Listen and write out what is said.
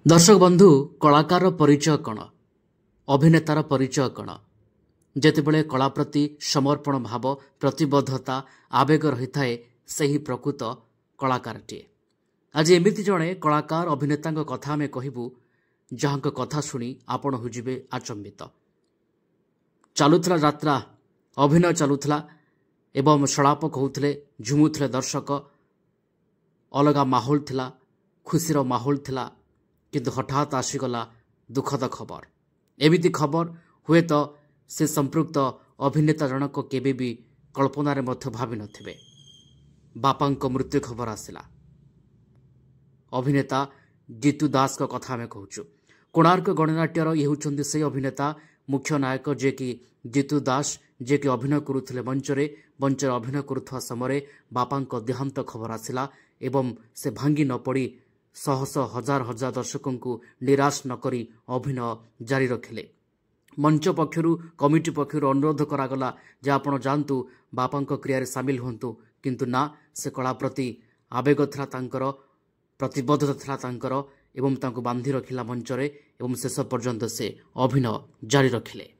दर्शक बंधु कलाकार परिचय कण अभिनेतार परिचय कण जेतेबेले कला प्रति समर्पण भाव प्रतिबद्धता आवेग रही थाए सही प्रकृत कलाकारटीए। आज एमिति जड़े कलाकार अभिनेता कथा आम कहबू जहां कथा शुणी आपण होजिबे आचंबित। चलुला यात्रा अभिनय चलुला एवं सलाप कहूले झुमुले दर्शक अलगा माहौल थिला खुशीर माहौल थिला किंतु हठात आसीगला दुखद खबर। एमिति खबर हुए तो से संपृक्त अभिनेता जनक केबे भी कल्पनारे मध्य भावी नथिबे। बापांक मृत्यु खबर आसिला। अभिनेता जीतू दास का कथा आम कहूँ। कोणार्क गणनाट्यर ये होउछन्ति से अभिनेता मुख्य नायक जे कि जीतू दास जे कि अभिनय करुथिले मंचरे अभिनय करुवा समय बापांक देहांत खबर आसिला एवं से भांगी न पड़ी शह शह हजार हजार दर्शकों को निराश नकरी अभिनय जारी रखिले। मंच पक्षर कमिटी पक्षर अनुरोध करागला जे आपण जानतु बापांक क्रिया सामिल हुंतु, किंतु ना से कला प्रति आवेग थिला तांकर प्रतिबद्धता थिला तांकर एवं तांको बांधी रखिला मंचरे एवं शेष पर्यंत से अभिनय जारी रखिले।